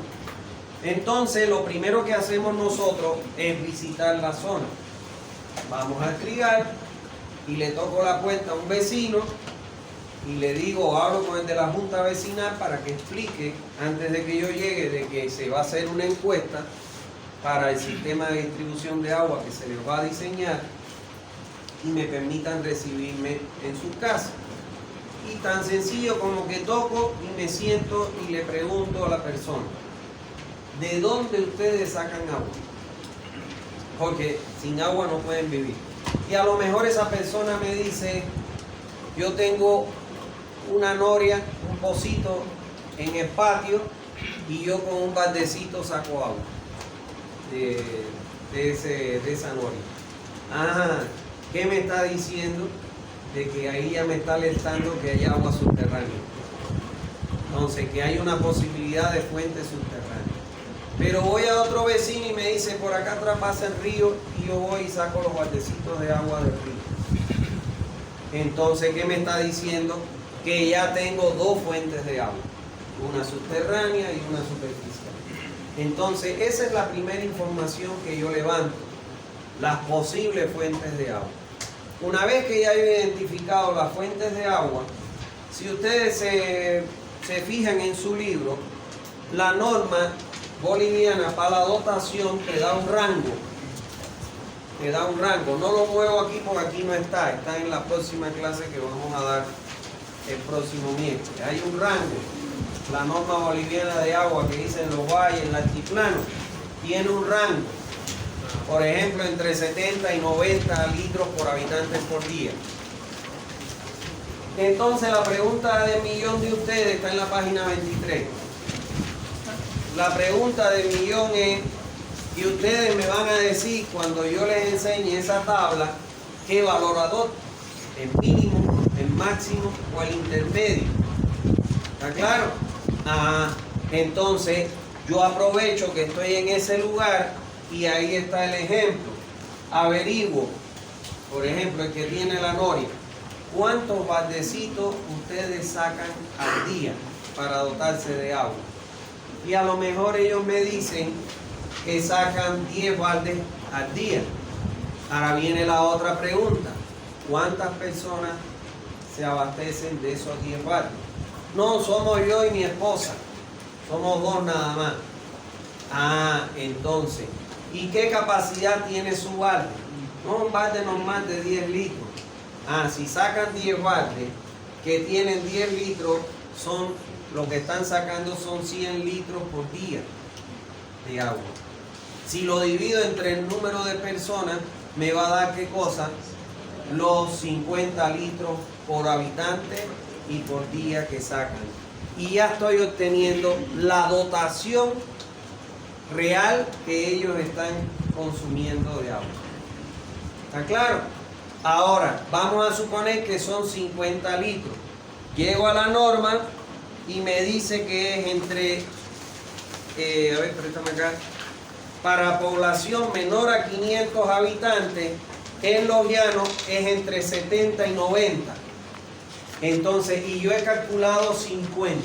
Entonces, lo primero que hacemos nosotros es visitar la zona. Vamos al Trigal y le toco la puerta a un vecino y le digo, hablo con el de la junta vecinal para que explique, antes de que yo llegue, de que se va a hacer una encuesta para el sistema de distribución de agua que se les va a diseñar y me permitan recibirme en su casa. Y tan sencillo como que toco y me siento y le pregunto a la persona, ¿de dónde ustedes sacan agua? Porque sin agua no pueden vivir. Y a lo mejor esa persona me dice, yo tengo una noria, un pocito en el patio y yo con un baldecito saco agua de esa noria. Ajá, ¿qué me está diciendo? De que ahí ya me está alertando que hay agua subterránea. Entonces, que hay una posibilidad de fuente subterránea. Pero voy a otro vecino y me dice, por acá atrás pasa el río y yo voy y saco los baldecitos de agua del río. Entonces, ¿qué me está diciendo? Que ya tengo dos fuentes de agua, una subterránea y una superficial. Entonces, esa es la primera información que yo levanto, las posibles fuentes de agua. Una vez que ya he identificado las fuentes de agua, si ustedes se fijan en su libro, la norma boliviana para la dotación te da un rango. Te da un rango. No lo muevo aquí porque aquí no está. Está en la próxima clase que vamos a dar el próximo miércoles. Hay un rango. La norma boliviana de agua que dice en los valles, en el altiplano, tiene un rango. Por ejemplo, entre 70 y 90 litros por habitante por día. Entonces, la pregunta del millón de ustedes está en la página 23. La pregunta del millón es, y ustedes me van a decir cuando yo les enseñe esa tabla, ¿qué valor adopta? ¿El mínimo, el máximo o el intermedio? ¿Está claro? Ajá. Entonces, yo aprovecho que estoy en ese lugar y ahí está el ejemplo. Averiguo, por ejemplo, el que tiene la noria, ¿cuántos baldecitos ustedes sacan al día para dotarse de agua? Y a lo mejor ellos me dicen que sacan 10 baldes al día. Ahora viene la otra pregunta. ¿Cuántas personas se abastecen de esos 10 baldes? No, somos yo y mi esposa. Somos 2 nada más. Ah, entonces, ¿y qué capacidad tiene su balde? No, un balde normal de 10 litros. Ah, si sacan 10 baldes que tienen 10 litros, lo que están sacando son 100 litros por día de agua. Si lo divido entre el número de personas, me va a dar ¿qué cosa? Los 50 litros por habitante y por día que sacan. Y ya estoy obteniendo la dotación real que ellos están consumiendo de agua. ¿Está claro? Ahora, vamos a suponer que son 50 litros. Llego a la norma y me dice que es entre, a ver, préstame acá, para población menor a 500 habitantes, en los llanos es entre 70 y 90. Entonces, y yo he calculado 50.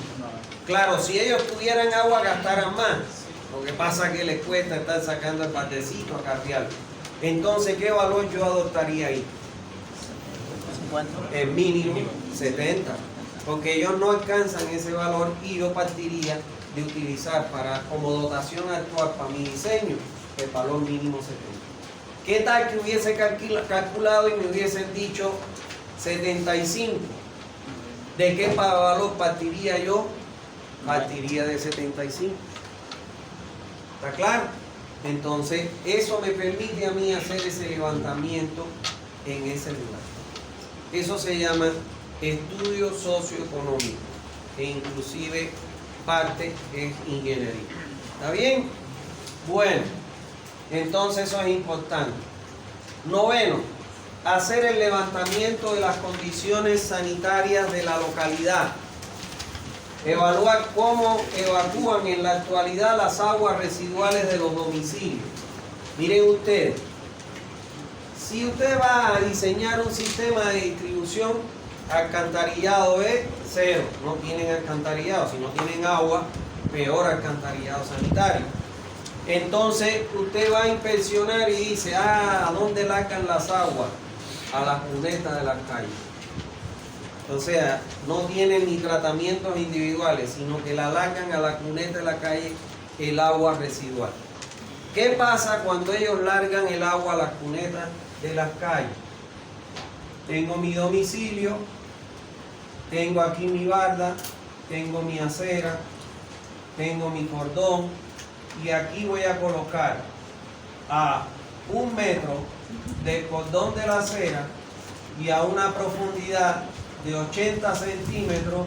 Claro, si ellos tuvieran agua, gastaran más. Lo que pasa es que les cuesta estar sacando el baldecito a carrear. Entonces, ¿qué valor yo adoptaría ahí? 50. El mínimo 70. Porque ellos no alcanzan ese valor y yo partiría de utilizar como dotación actual para mi diseño el valor mínimo 70. ¿Qué tal que hubiese calculado y me hubiesen dicho 75? ¿De qué valor partiría yo? Partiría de 75. ¿Está claro? Entonces, eso me permite a mí hacer ese levantamiento en ese lugar. Eso se llama estudio socioeconómico, e inclusive parte es ingeniería. ¿Está bien? Bueno, entonces eso es importante. Noveno, hacer el levantamiento de las condiciones sanitarias de la localidad. Evaluar cómo evacúan en la actualidad las aguas residuales de los domicilios. Miren ustedes, si usted va a diseñar un sistema de distribución, alcantarillado es 0, no tienen alcantarillado. Si no tienen agua, peor alcantarillado sanitario. Entonces usted va a inspeccionar y dice, ¿a dónde largan las aguas? A las cunetas de las calles. O sea, no tienen ni tratamientos individuales, sino que la largan a la cuneta de la calle el agua residual. ¿Qué pasa cuando ellos largan el agua a las cunetas de las calles? Tengo mi domicilio, tengo aquí mi barda, tengo mi acera, tengo mi cordón y aquí voy a colocar a 1 metro del cordón de la acera y a una profundidad de 80 centímetros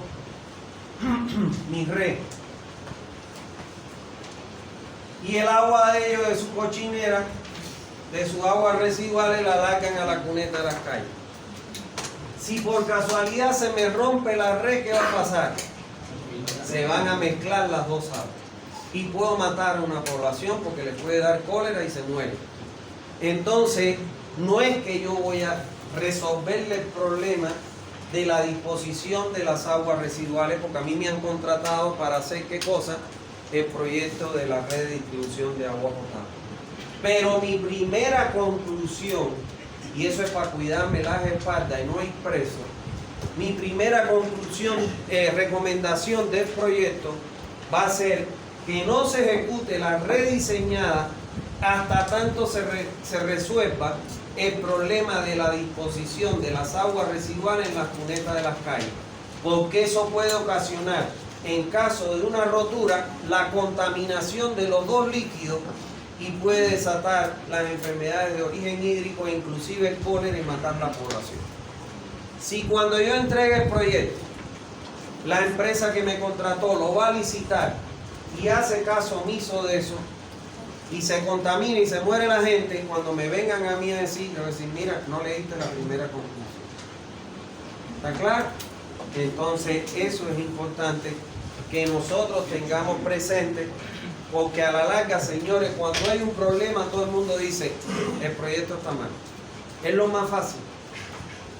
mi red. Y el agua de ellos, de su cochinera, de sus aguas residuales, la largan a la cuneta de las calles. Si por casualidad se me rompe la red, ¿qué va a pasar? Se van a mezclar las dos aguas. Y puedo matar a una población porque le puede dar cólera y se muere. Entonces, no es que yo voy a resolverle el problema de la disposición de las aguas residuales, porque a mí me han contratado para hacer ¿qué cosa? El proyecto de la red de distribución de agua potable. Pero mi primera conclusión, y eso es para cuidarme las espaldas y no ir preso, mi primera conclusión, recomendación del proyecto va a ser que no se ejecute la red diseñada hasta tanto se resuelva el problema de la disposición de las aguas residuales en las cunetas de las calles, porque eso puede ocasionar, en caso de una rotura, la contaminación de los dos líquidos y puede desatar las enfermedades de origen hídrico e inclusive el cólera y matar la población. Si cuando yo entregue el proyecto, la empresa que me contrató lo va a licitar y hace caso omiso de eso, y se contamina y se muere la gente, cuando me vengan a mí a decir, mira, no leíste la primera conclusión. ¿Está claro? Entonces, eso es importante que nosotros tengamos presente, porque a la larga, señores, cuando hay un problema, todo el mundo dice, el proyecto está mal. Es lo más fácil.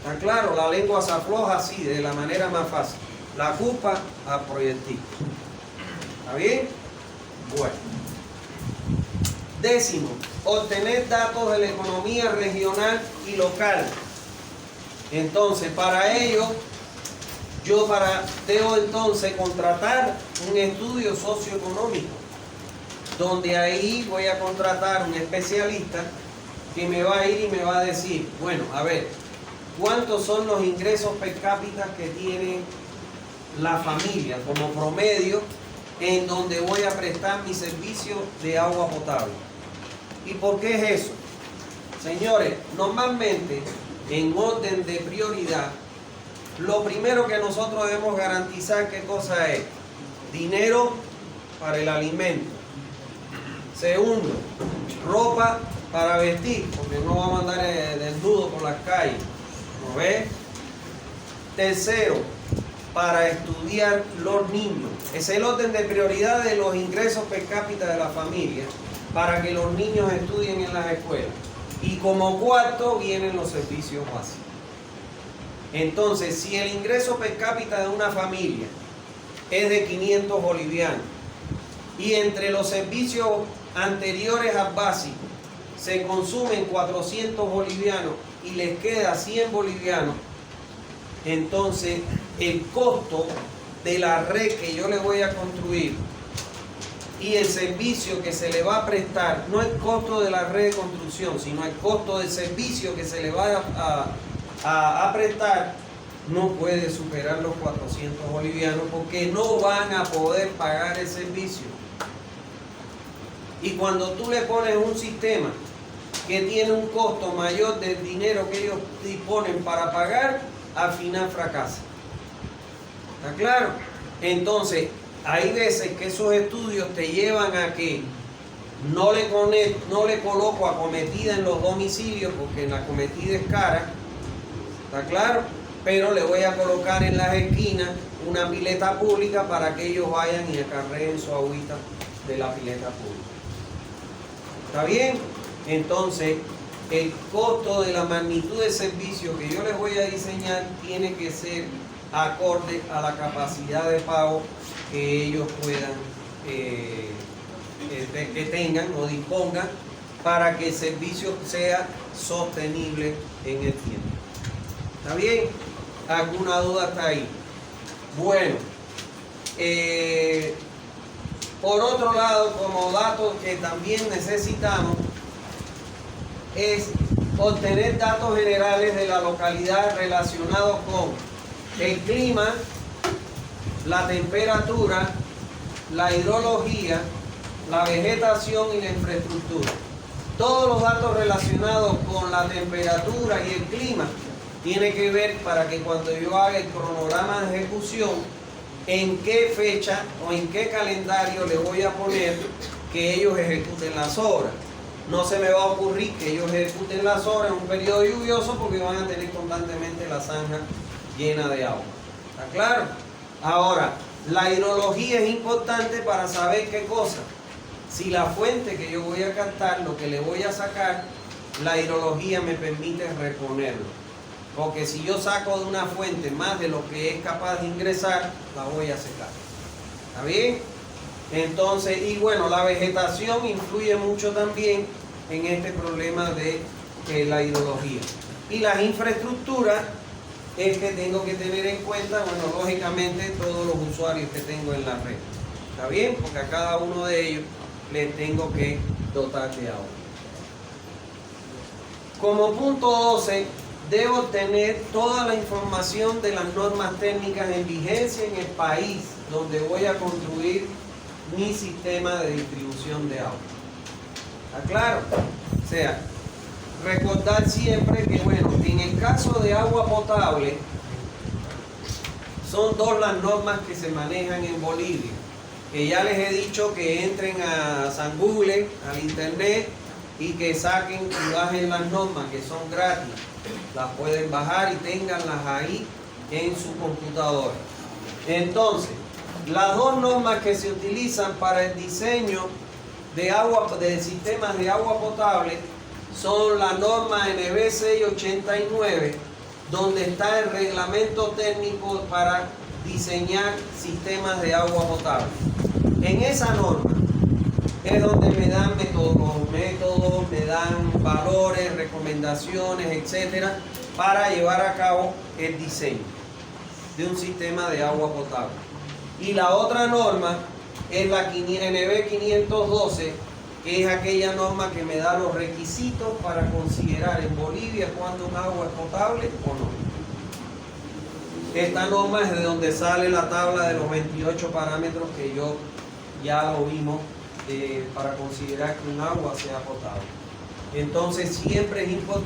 ¿Está claro? La lengua se afloja así, de la manera más fácil. La culpa al proyectista. ¿Está bien? Bueno. Décimo, obtener datos de la economía regional y local. Entonces, para ello, debo entonces contratar un estudio socioeconómico, donde ahí voy a contratar un especialista que me va a ir y me va a decir, bueno, a ver, ¿cuántos son los ingresos per cápita que tiene la familia como promedio en donde voy a prestar mi servicio de agua potable? ¿Y por qué es eso? Señores, normalmente, en orden de prioridad, lo primero que nosotros debemos garantizar, ¿qué cosa es? Dinero para el alimento. Segundo, ropa para vestir, porque no vamos a andar desnudos por las calles. ¿No ves? Tercero, para estudiar los niños. Ese es el orden de prioridad de los ingresos per cápita de la familia, para que los niños estudien en las escuelas. Y como cuarto vienen los servicios básicos. Entonces, si el ingreso per cápita de una familia es de 500 bolivianos y entre los servicios anteriores al básico se consumen 400 bolivianos y les queda 100 bolivianos, entonces el costo de la red que yo le voy a construir y el servicio que se le va a prestar, no el costo de la red de construcción, sino el costo del servicio que se le va a prestar, no puede superar los 400 bolivianos porque no van a poder pagar el servicio. Y cuando tú le pones un sistema que tiene un costo mayor del dinero que ellos disponen para pagar, al final fracasa. ¿Está claro? Entonces, hay veces que esos estudios te llevan a que no le coloco acometida en los domicilios porque la acometida es cara. ¿Está claro? Pero le voy a colocar en las esquinas una pileta pública para que ellos vayan y acarreen su agüita de la pileta pública. ¿Está bien? Entonces, el costo de la magnitud de servicio que yo les voy a diseñar tiene que ser acorde a la capacidad de pago que ellos puedan, que tengan o dispongan para que el servicio sea sostenible en el tiempo. ¿Está bien? ¿Alguna duda hasta ahí? Bueno, por otro lado, como dato que también necesitamos, es obtener datos generales de la localidad relacionados con el clima, la temperatura, la hidrología, la vegetación y la infraestructura. Todos los datos relacionados con la temperatura y el clima tiene que ver para que cuando yo haga el cronograma de ejecución, en qué fecha o en qué calendario le voy a poner que ellos ejecuten las obras. No se me va a ocurrir que ellos ejecuten las obras en un periodo lluvioso porque van a tener constantemente la zanja llena de agua. ¿Está claro? Ahora, la hidrología es importante para saber qué cosa. Si la fuente que yo voy a captar, lo que le voy a sacar, la hidrología me permite reponerlo. Porque si yo saco de una fuente más de lo que es capaz de ingresar, la voy a secar. ¿Está bien? Entonces, y bueno, la vegetación influye mucho también en este problema de la hidrología. Y las infraestructuras es que tengo que tener en cuenta, bueno, lógicamente todos los usuarios que tengo en la red. ¿Está bien? Porque a cada uno de ellos le tengo que dotar de agua. Como punto 12, debo tener toda la información de las normas técnicas en vigencia en el país donde voy a construir mi sistema de distribución de agua. ¿Está claro? O sea, recordar siempre que, bueno, en el caso de agua potable, son dos las normas que se manejan en Bolivia. Que ya les he dicho que entren a San Google, al internet, y que saquen y bajen las normas, que son gratis. Las pueden bajar y ténganlas ahí en su computadora. Entonces, las dos normas que se utilizan para el diseño de sistemas de agua potable son la norma NB 689, donde está el reglamento técnico para diseñar sistemas de agua potable. En esa norma es donde me dan métodos, me dan valores, recomendaciones, etcétera, para llevar a cabo el diseño de un sistema de agua potable. Y la otra norma es la NB 512, que es aquella norma que me da los requisitos para considerar en Bolivia cuando un agua es potable o no. Esta norma es de donde sale la tabla de los 28 parámetros que ya lo vimos para considerar que un agua sea potable. Entonces siempre es importante